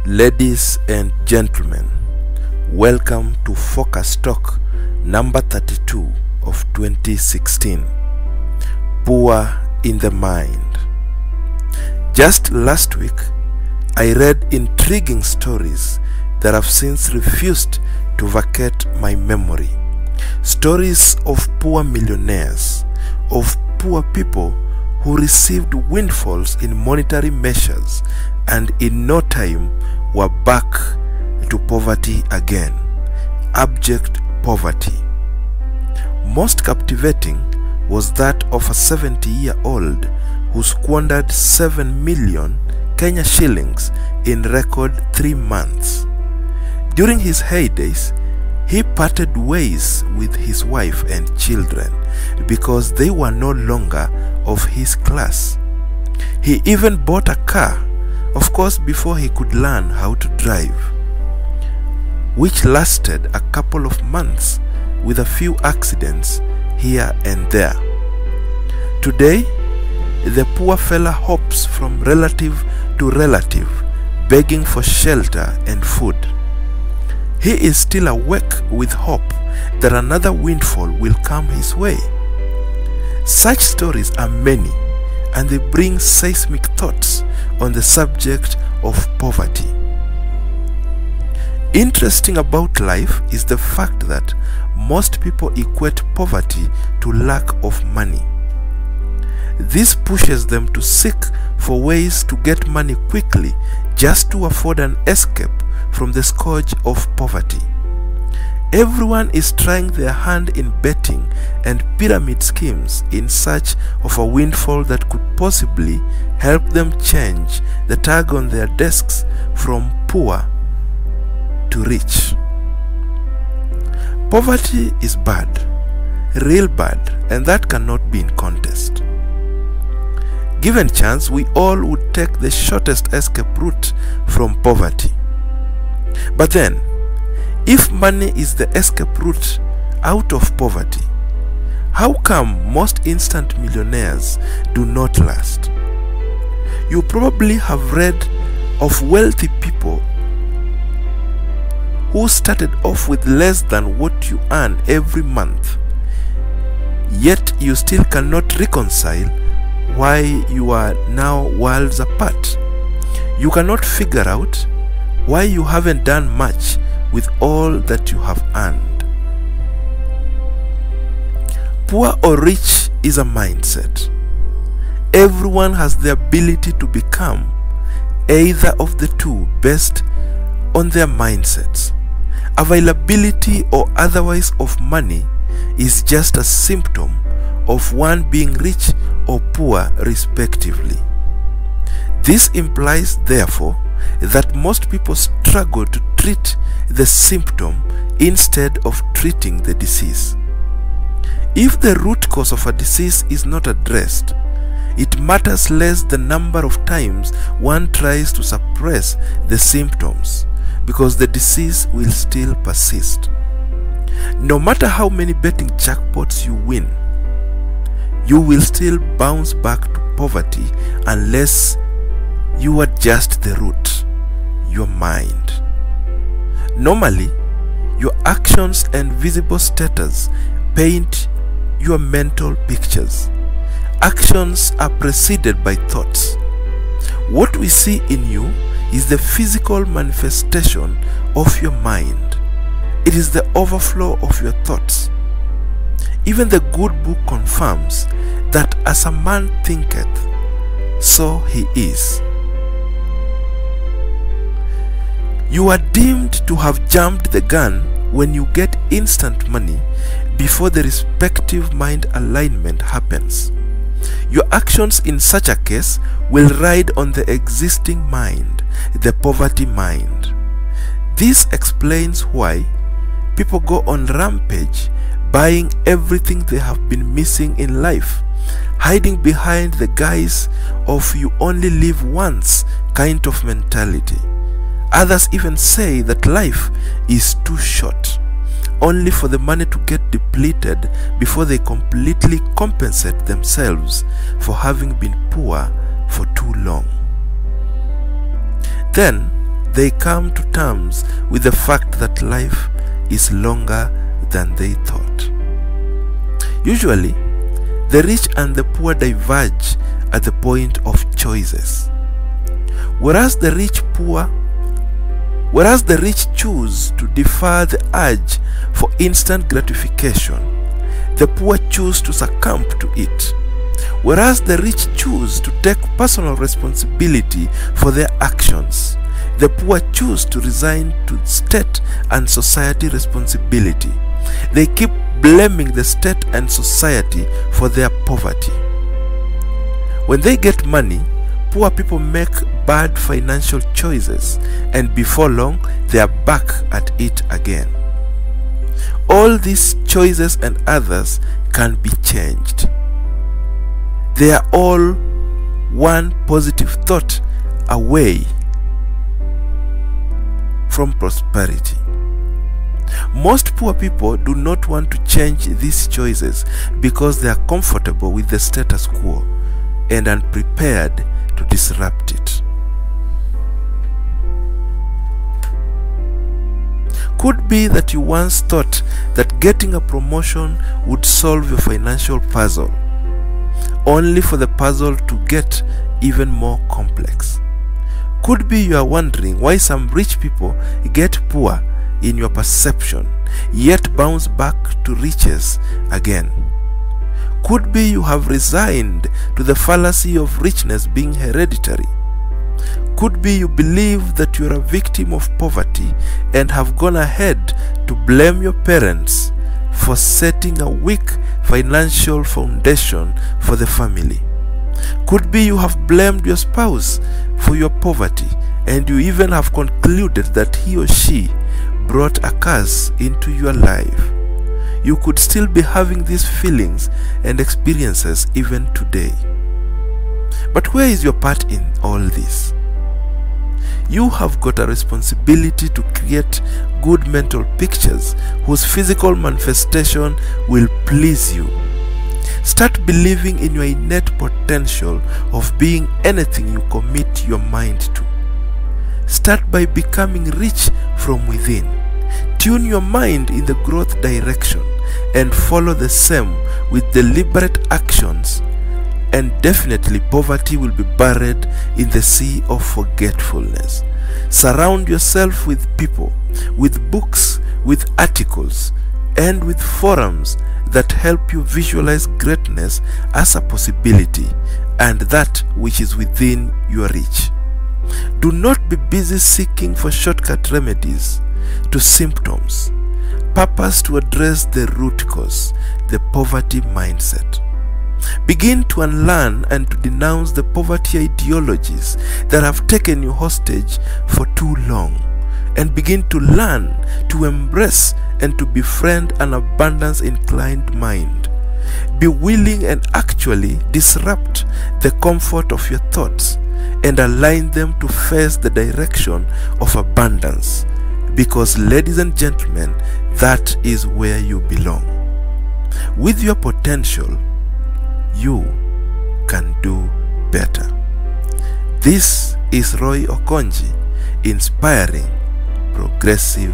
Ladies and gentlemen, welcome to Focus Talk number 32 of 2016. Poor in the Mind. Just last week, I read intriguing stories that have since refused to vacate my memory. Stories of poor millionaires, of poor people who received windfalls in monetary measures and in no time were back to poverty again, abject poverty. Most captivating was that of a 70-year-old who squandered 7 million Kenya shillings in record 3 months. During his heydays, he parted ways with his wife and children because they were no longer of his class. He even bought a car, of course before he could learn how to drive, which lasted a couple of months with a few accidents here and there. Today, the poor fella hops from relative to relative, begging for shelter and food. He is still awake with hope that another windfall will come his way. Such stories are many, and they bring seismic thoughts on the subject of poverty. Interesting about life is the fact that most people equate poverty to lack of money. This pushes them to seek for ways to get money quickly just to afford an escape from the scourge of poverty. Everyone is trying their hand in betting and pyramid schemes in search of a windfall that could possibly help them change the tag on their desks from poor to rich. Poverty is bad, real bad, and that cannot be in contest. Given chance, we all would take the shortest escape route from poverty. But then, if money is the escape route out of poverty, how come most instant millionaires do not last? You probably have read of wealthy people who started off with less than what you earn every month, yet you still cannot reconcile why you are now worlds apart. You cannot figure out why you haven't done much with all that you have earned. Poor or rich is a mindset. Everyone has the ability to become either of the two based on their mindsets. Availability or otherwise of money is just a symptom of one being rich or poor respectively. This implies, therefore, that most people struggle to treat the symptom instead of treating the disease. If the root cause of a disease is not addressed, it matters less the number of times one tries to suppress the symptoms, because the disease will still persist. No matter how many betting jackpots you win, you will still bounce back to poverty unless you adjust the root, your mind. Normally, your actions and visible status paint your mental pictures. Actions are preceded by thoughts. What we see in you is the physical manifestation of your mind. It is the overflow of your thoughts. Even the good book confirms that as a man thinketh, so he is. You are deemed to have jumped the gun when you get instant money before the respective mind alignment happens. Your actions in such a case will ride on the existing mind, the poverty mind. This explains why people go on rampage, buying everything they have been missing in life, hiding behind the guise of you only live once kind of mentality. Others even say that life is too short, only for the money to get depleted before they completely compensate themselves for having been poor for too long. Then they come to terms with the fact that life is longer than they thought. Usually, the rich and the poor diverge at the point of choices. Whereas the rich choose to defer the urge for instant gratification, the poor choose to succumb to it. Whereas the rich choose to take personal responsibility for their actions, the poor choose to resign to state and society responsibility. They keep blaming the state and society for their poverty. When they get money, poor people make bad financial choices, and before long, they are back at it again. All these choices and others can be changed. They are all one positive thought away from prosperity. Most poor people do not want to change these choices because they are comfortable with the status quo and unprepared to disrupt it. Could be that you once thought that getting a promotion would solve your financial puzzle, only for the puzzle to get even more complex. Could be you are wondering why some rich people get poor in your perception, yet bounce back to riches again. Could be you have resigned to the fallacy of richness being hereditary. Could be you believe that you are a victim of poverty and have gone ahead to blame your parents for setting a weak financial foundation for the family. Could be you have blamed your spouse for your poverty, and you even have concluded that he or she brought a curse into your life. You could still be having these feelings and experiences even today. But where is your part in all this? You have got a responsibility to create good mental pictures whose physical manifestation will please you. Start believing in your innate potential of being anything you commit your mind to. Start by becoming rich from within. Tune your mind in the growth direction and follow the same with deliberate actions, and definitely poverty will be buried in the sea of forgetfulness. Surround yourself with people, with books, with articles, and with forums that help you visualize greatness as a possibility and that which is within your reach. Do not be busy seeking for shortcut remedies to symptoms. Purpose to address the root cause, the poverty mindset. Begin to unlearn and to denounce the poverty ideologies that have taken you hostage for too long, and begin to learn to embrace and to befriend an abundance-inclined mind. Be willing and actually disrupt the comfort of your thoughts and align them to face the direction of abundance, because, ladies and gentlemen, that is where you belong. With your potential, you can do better. This is Roy Okonji, inspiring progressive